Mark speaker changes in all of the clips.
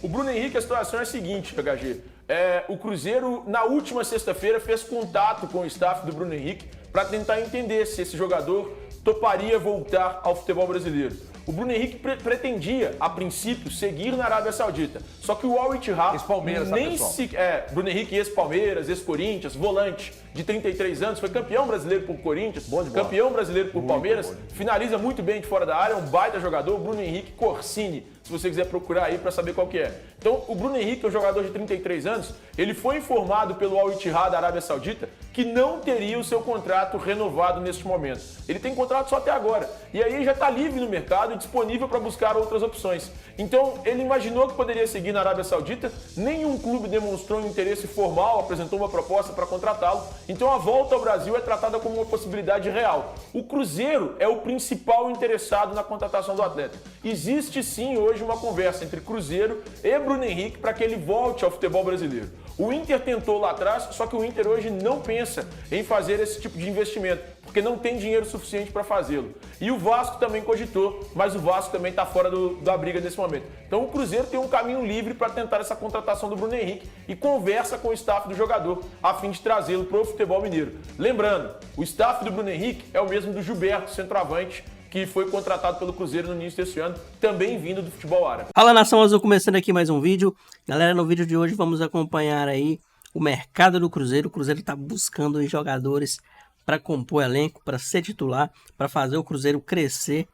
Speaker 1: O Bruno Henrique, a situação é a seguinte, HG. O Cruzeiro, na última sexta-feira, fez contato com o staff do Bruno Henrique para tentar entender se esse jogador toparia voltar ao futebol brasileiro. O Bruno Henrique pretendia, a princípio, seguir na Arábia Saudita. Só que o Al Ittihad
Speaker 2: ex-Palmeiras,
Speaker 1: nem se... Bruno Henrique, ex-Palmeiras, ex-Corinthians, volante de 33 anos, foi campeão brasileiro por Corinthians, campeão brasileiro por Palmeiras, finaliza muito bem de fora da área, é um baita jogador, o Bruno Henrique Corsini, se você quiser procurar aí para saber qual que é. Então, o Bruno Henrique, é um jogador de 33 anos, ele foi informado pelo Al Ittihad da Arábia Saudita que não teria o seu contrato renovado neste momento. Ele tem contrato só até agora. E aí já está livre no mercado e disponível para buscar outras opções. Então, ele imaginou que poderia seguir na Arábia Saudita, nenhum clube demonstrou um interesse formal, apresentou uma proposta para contratá-lo. Então, a volta ao Brasil é tratada como uma possibilidade real. O Cruzeiro é o principal interessado na contratação do atleta. Existe sim hoje uma conversa entre Cruzeiro e Bruno Henrique para que ele volte ao futebol brasileiro. O Inter tentou lá atrás, só que o Inter hoje não pensa em fazer esse tipo de investimento, porque não tem dinheiro suficiente para fazê-lo. E o Vasco também cogitou, mas o Vasco também está fora da briga nesse momento. Então o Cruzeiro tem um caminho livre para tentar essa contratação do Bruno Henrique e conversa com o staff do jogador a fim de trazê-lo para o futebol mineiro. Lembrando, o staff do Bruno Henrique é o mesmo do Gilberto, centroavante, que foi contratado pelo Cruzeiro no início desse ano, também vindo do futebol árabe.
Speaker 3: Fala, Nação Azul, começando aqui mais um vídeo. Galera, no vídeo de hoje vamos acompanhar aí o mercado do Cruzeiro. O Cruzeiro está buscando aí jogadores para compor elenco, para ser titular, para fazer o Cruzeiro crescer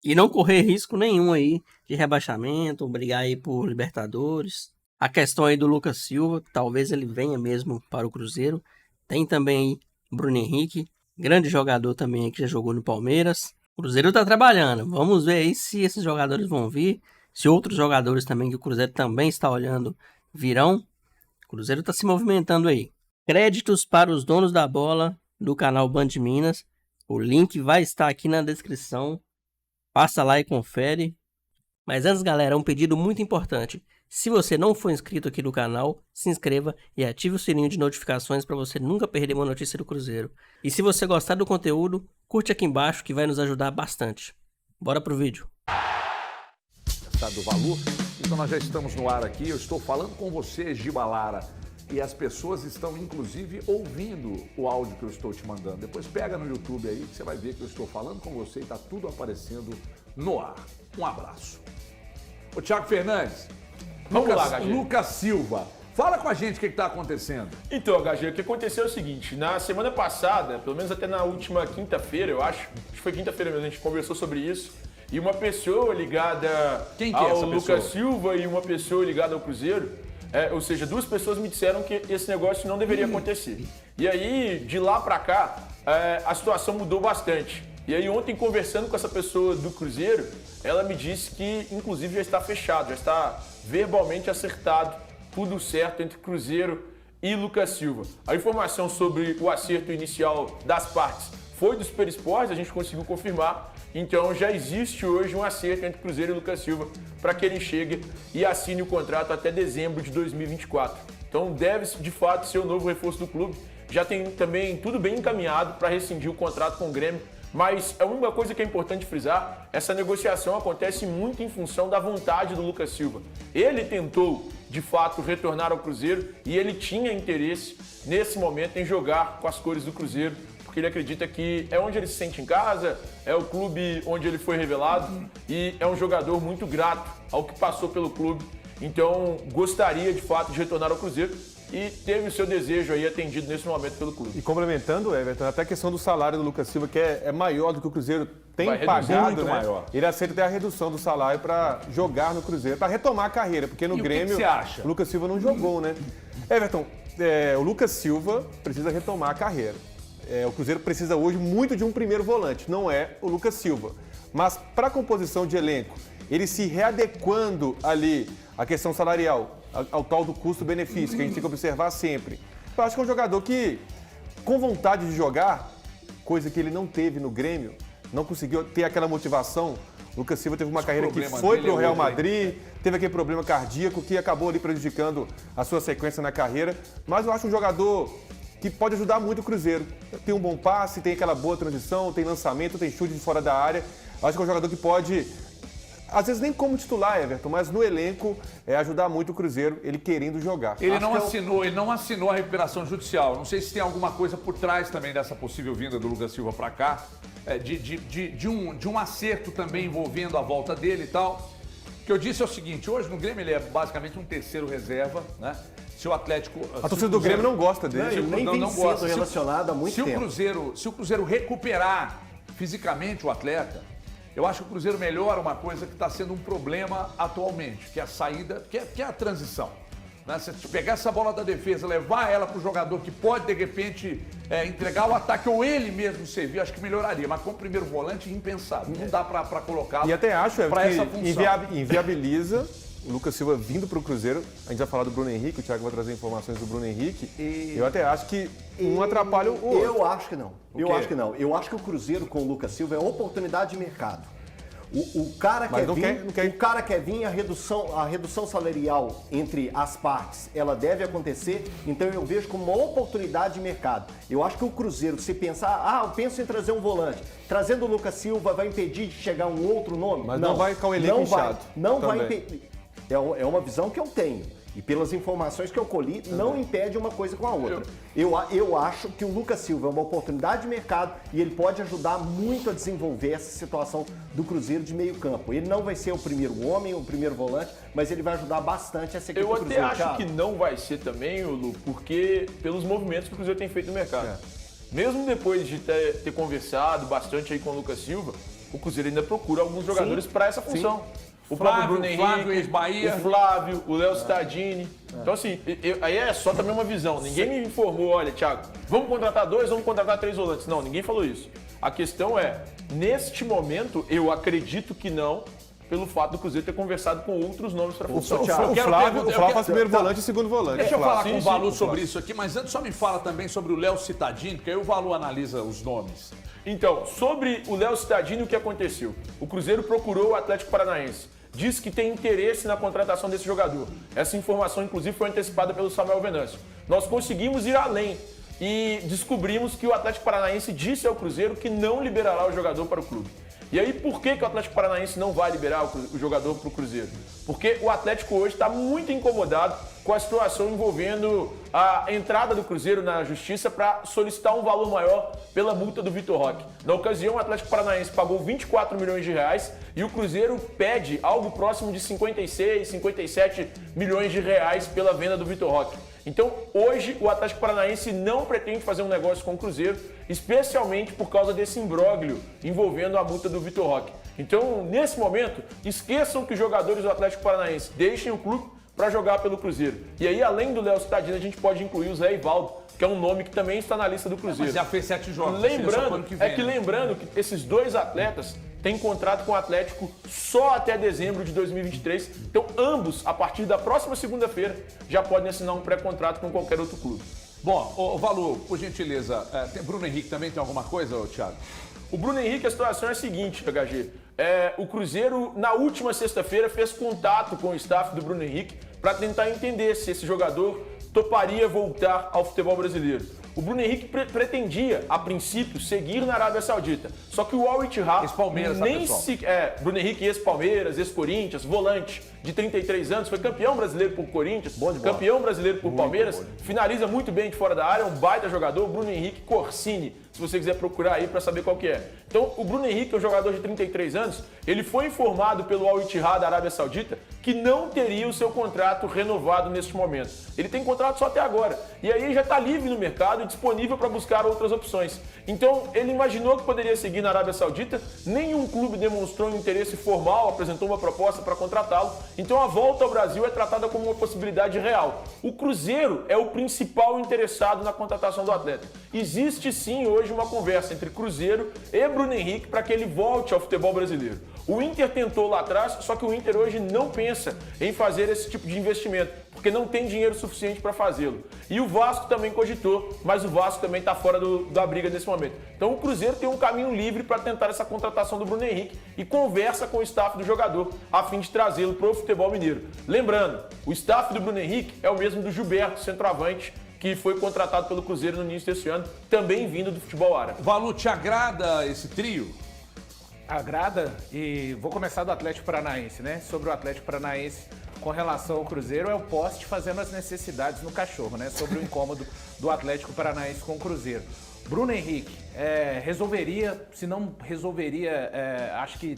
Speaker 3: e não correr risco nenhum aí de rebaixamento, brigar aí por Libertadores. A questão aí do Lucas Silva, talvez ele venha mesmo para o Cruzeiro. Tem também aí Bruno Henrique, grande jogador também que já jogou no Palmeiras. O Cruzeiro tá trabalhando, vamos ver aí se esses jogadores vão vir, se outros jogadores também que o Cruzeiro também está olhando virão. O Cruzeiro tá se movimentando aí. Créditos para os donos da bola do canal Band Minas, o link vai estar aqui na descrição, passa lá e confere. Mas antes, galera, um pedido muito importante. Se você não for inscrito aqui no canal, se inscreva e ative o sininho de notificações para você nunca perder uma notícia do Cruzeiro. E se você gostar do conteúdo, curte aqui embaixo que vai nos ajudar bastante. Bora pro vídeo.
Speaker 2: Do valor. Então nós já estamos no ar aqui, eu estou falando com você, Giba Lara, e as pessoas estão inclusive ouvindo o áudio que eu estou te mandando. Depois pega no YouTube aí que você vai ver que eu estou falando com você e está tudo aparecendo no ar. Um abraço. Ô Thiago Fernandes,
Speaker 1: Vamos lá, HG.
Speaker 2: Lucas Silva, fala com a gente o que está acontecendo.
Speaker 1: Então, HG, o que aconteceu é o seguinte, na semana passada, pelo menos até na última quinta-feira, eu acho que foi quinta-feira mesmo, a gente conversou sobre isso, e uma pessoa ligada ao Lucas Silva e uma pessoa ligada ao Cruzeiro, ou seja, duas pessoas me disseram que esse negócio não deveria acontecer. E aí, de lá pra cá, a situação mudou bastante. E aí, ontem, conversando com essa pessoa do Cruzeiro, ela me disse que, inclusive, já está fechado, já está verbalmente acertado, tudo certo entre Cruzeiro e Lucas Silva. A informação sobre o acerto inicial das partes foi do Super Esporte, a gente conseguiu confirmar. Então já existe hoje um acerto entre Cruzeiro e Lucas Silva para que ele chegue e assine o contrato até dezembro de 2024. Então deve de fato ser o novo reforço do clube. Já tem também tudo bem encaminhado para rescindir o contrato com o Grêmio. Mas a única coisa que é importante frisar, essa negociação acontece muito em função da vontade do Lucas Silva. Ele tentou, de fato, retornar ao Cruzeiro e ele tinha interesse, nesse momento, em jogar com as cores do Cruzeiro, porque ele acredita que é onde ele se sente em casa, é o clube onde ele foi revelado e é um jogador muito grato ao que passou pelo clube. Então, gostaria, de fato, de retornar ao Cruzeiro. E teve o seu desejo aí atendido nesse momento pelo clube.
Speaker 4: E complementando, Everton, até a questão do salário do Lucas Silva, que é maior do que o Cruzeiro tem pagado,
Speaker 2: muito
Speaker 4: né?
Speaker 2: maior.
Speaker 4: Ele aceita até a redução do salário para jogar no Cruzeiro, para retomar a carreira, porque no Grêmio
Speaker 2: que você acha?
Speaker 4: o Lucas Silva não jogou, né? Everton, o Lucas Silva precisa retomar a carreira. O Cruzeiro precisa hoje muito de um primeiro volante, não é o Lucas Silva. Mas para a composição de elenco, ele se readequando ali à questão salarial, ao tal do custo-benefício, que a gente tem que observar sempre. Eu acho que é um jogador que, com vontade de jogar, coisa que ele não teve no Grêmio, não conseguiu ter aquela motivação. O Lucas Silva teve uma carreira que foi para o Real Madrid, teve aquele problema cardíaco que acabou ali prejudicando a sua sequência na carreira. Mas eu acho um jogador que pode ajudar muito o Cruzeiro. Tem um bom passe, tem aquela boa transição, tem lançamento, tem chute de fora da área. Eu acho que é um jogador que pode às vezes nem como titular, Everton, mas no elenco ajudar muito o Cruzeiro, ele querendo jogar.
Speaker 2: Ele não assinou a recuperação judicial. Não sei se tem alguma coisa por trás também dessa possível vinda do Lucas Silva para cá, de um acerto também envolvendo a volta dele e tal. O que eu disse é o seguinte, hoje no Grêmio ele é basicamente um terceiro reserva, né? Se o Atlético...
Speaker 4: A torcida do Grêmio não gosta dele.
Speaker 5: Ele nem vem sendo relacionado há muito tempo.
Speaker 2: Se o Cruzeiro recuperar fisicamente o atleta, eu acho que o Cruzeiro melhora uma coisa que está sendo um problema atualmente, que é a saída, que é a transição. Né? Você pegar essa bola da defesa, levar ela para o jogador que pode, de repente, entregar o ataque ou ele mesmo servir, acho que melhoraria. Mas com o primeiro volante, impensável. Não dá para colocá-lo.
Speaker 4: E até acho
Speaker 2: para essa
Speaker 4: que
Speaker 2: função.
Speaker 4: inviabiliza o Lucas Silva vindo para o Cruzeiro. A gente vai falar do Bruno Henrique, o Thiago vai trazer informações do Bruno Henrique. Eu até acho que um atrapalha o outro.
Speaker 5: Eu acho que não. Eu acho que não. Eu acho que o Cruzeiro com o Lucas Silva é oportunidade de mercado. O cara quer vir, a redução salarial entre as partes, ela deve acontecer, então eu vejo como uma oportunidade de mercado. Eu acho que o Cruzeiro, se pensar, eu penso em trazer um volante, trazendo o Lucas Silva vai impedir de chegar um outro nome?
Speaker 4: Mas não vai ficar o elenco inchado.
Speaker 5: Não vai impedir. É uma visão que eu tenho. E pelas informações que eu colhi, não impede uma coisa com a outra. Eu acho que o Lucas Silva é uma oportunidade de mercado e ele pode ajudar muito a desenvolver essa situação do Cruzeiro de meio campo. Ele não vai ser o primeiro homem, o primeiro volante, mas ele vai ajudar bastante essa equipe do Cruzeiro.
Speaker 1: Eu até acho que não vai ser também, Lu, porque pelos movimentos que o Cruzeiro tem feito no mercado. Mesmo depois de ter conversado bastante aí com o Lucas Silva, o Cruzeiro ainda procura alguns jogadores para essa função. O próprio Bruno Henrique,
Speaker 2: ex-Bahia.
Speaker 1: o Flávio, o Léo Cittadini. Então, assim, aí é só também uma visão. Ninguém me informou, olha, Thiago, vamos contratar 2, vamos contratar 3 volantes. Não, ninguém falou isso. A questão é, neste momento, eu acredito que não, pelo fato do Cruzeiro ter conversado com outros nomes para a função.
Speaker 4: O Flávio faz primeiro volante e segundo volante.
Speaker 2: Deixa eu falar com o Valu sobre isso aqui, mas antes só me fala também sobre o Léo Cittadini, porque aí o Valu analisa os nomes.
Speaker 1: Então, sobre o Léo Cittadini, o que aconteceu? O Cruzeiro procurou o Atlético Paranaense. Diz que tem interesse na contratação desse jogador. Essa informação, inclusive, foi antecipada pelo Samuel Venâncio. Nós conseguimos ir além e descobrimos que o Atlético Paranaense disse ao Cruzeiro que não liberará o jogador para o clube. E aí, por que o Atlético Paranaense não vai liberar o jogador para o Cruzeiro? Porque o Atlético hoje está muito incomodado com a situação envolvendo a entrada do Cruzeiro na Justiça para solicitar um valor maior pela multa do Vitor Roque. Na ocasião, o Atlético Paranaense pagou 24 milhões de reais e o Cruzeiro pede algo próximo de 56, 57 milhões de reais pela venda do Vitor Roque. Então, hoje, o Atlético Paranaense não pretende fazer um negócio com o Cruzeiro, especialmente por causa desse imbróglio envolvendo a multa do Vitor Roque. Então, nesse momento, esqueçam que os jogadores do Atlético Paranaense deixem o clube para jogar pelo Cruzeiro. E aí, além do Léo Cittadini, a gente pode incluir o Zé Ivaldo, que é um nome que também está na lista do Cruzeiro.
Speaker 2: Mas já fez 7 jogos.
Speaker 1: Lembrando que esses dois atletas têm contrato com o Atlético só até dezembro de 2023. Então, ambos, a partir da próxima segunda-feira, já podem assinar um pré-contrato com qualquer outro clube.
Speaker 2: Bom, Valu, por gentileza, Bruno Henrique também tem alguma coisa, Thiago?
Speaker 1: O Bruno Henrique, a situação é a seguinte, HG. O Cruzeiro, na última sexta-feira, fez contato com o staff do Bruno Henrique para tentar entender se esse jogador toparia voltar ao futebol brasileiro. O Bruno Henrique pretendia, a princípio, seguir na Arábia Saudita. Só que o Al Ittihad
Speaker 2: ex-Palmeiras,
Speaker 1: nem se... Bruno Henrique, ex-Palmeiras, ex-Corinthians, volante de 33 anos, foi campeão brasileiro por Corinthians, campeão brasileiro por Palmeiras, finaliza muito bem de fora da área, é um baita jogador, Bruno Henrique Corsini, se você quiser procurar aí para saber qual que é. Então, o Bruno Henrique, é um jogador de 33 anos, ele foi informado pelo Al Ittihad da Arábia Saudita que não teria o seu contrato renovado neste momento. Ele tem contrato só até agora. E aí já está livre no mercado e disponível para buscar outras opções. Então, ele imaginou que poderia seguir na Arábia Saudita, nenhum clube demonstrou um interesse formal, apresentou uma proposta para contratá-lo. Então, a volta ao Brasil é tratada como uma possibilidade real. O Cruzeiro é o principal interessado na contratação do atleta. Existe sim hoje uma conversa entre Cruzeiro e Bruno Henrique para que ele volte ao futebol brasileiro. O Inter tentou lá atrás, só que o Inter hoje não pensa em fazer esse tipo de investimento, porque não tem dinheiro suficiente para fazê-lo. E o Vasco também cogitou, mas o Vasco também está fora da briga nesse momento. Então o Cruzeiro tem um caminho livre para tentar essa contratação do Bruno Henrique e conversa com o staff do jogador a fim de trazê-lo para o futebol mineiro. Lembrando, o staff do Bruno Henrique é o mesmo do Gilberto, centroavante, que foi contratado pelo Cruzeiro no início desse ano, também vindo do futebol árabe.
Speaker 2: Valu, te agrada esse trio?
Speaker 6: agrada, e vou começar do Atlético Paranaense, né? Sobre o Atlético Paranaense com relação ao Cruzeiro, é o poste fazendo as necessidades no cachorro, né? Sobre o incômodo do Atlético Paranaense com o Cruzeiro. Bruno Henrique, resolveria, se não resolveria, acho que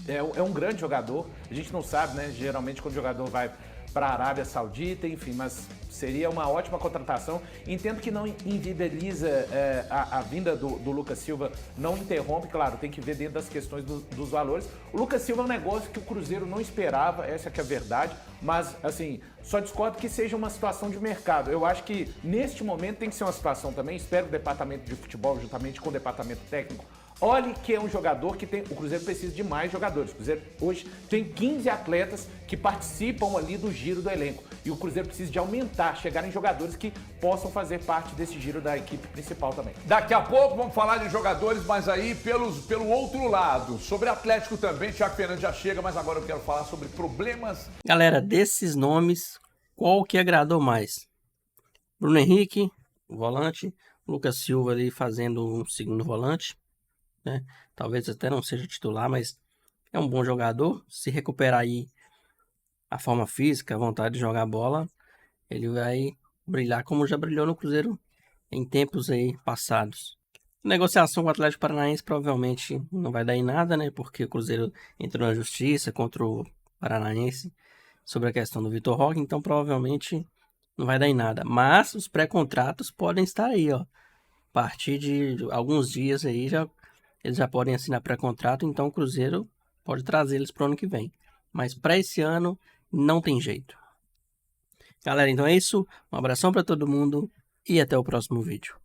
Speaker 6: é um grande jogador. A gente não sabe, né? Geralmente quando o jogador vai para a Arábia Saudita, enfim, mas seria uma ótima contratação. Entendo que não inviabiliza a vinda do Lucas Silva, não interrompe, claro, tem que ver dentro das questões dos valores. O Lucas Silva é um negócio que o Cruzeiro não esperava, essa que é a verdade, mas, assim, só discordo que seja uma situação de mercado. Eu acho que, neste momento, tem que ser uma situação também, espero que o departamento de futebol, juntamente com o departamento técnico, olhe que é um jogador que tem... O Cruzeiro precisa de mais jogadores. O Cruzeiro hoje tem 15 atletas que participam ali do giro do elenco. E o Cruzeiro precisa de aumentar, chegar em jogadores que possam fazer parte desse giro da equipe principal também.
Speaker 2: Daqui a pouco vamos falar de jogadores, mas aí pelo outro lado. Sobre Atlético também, Thiago Fernandes já chega, mas agora eu quero falar sobre problemas.
Speaker 3: Galera, desses nomes, qual que agradou mais? Bruno Henrique, volante. Lucas Silva ali fazendo um segundo volante, né? Talvez até não seja titular, mas é um bom jogador. Se recuperar aí a forma física, a vontade de jogar bola, ele vai brilhar como já brilhou no Cruzeiro em tempos aí passados. Negociação com o Atlético Paranaense provavelmente não vai dar em nada, né? Porque o Cruzeiro entrou na justiça contra o Paranaense sobre a questão do Vitor Roque, então provavelmente não vai dar em nada. Mas os pré-contratos podem estar aí, ó. A partir de alguns dias aí eles já podem assinar pré-contrato, então o Cruzeiro pode trazer eles para o ano que vem. Mas para esse ano não tem jeito. Galera, então é isso. Um abração para todo mundo e até o próximo vídeo.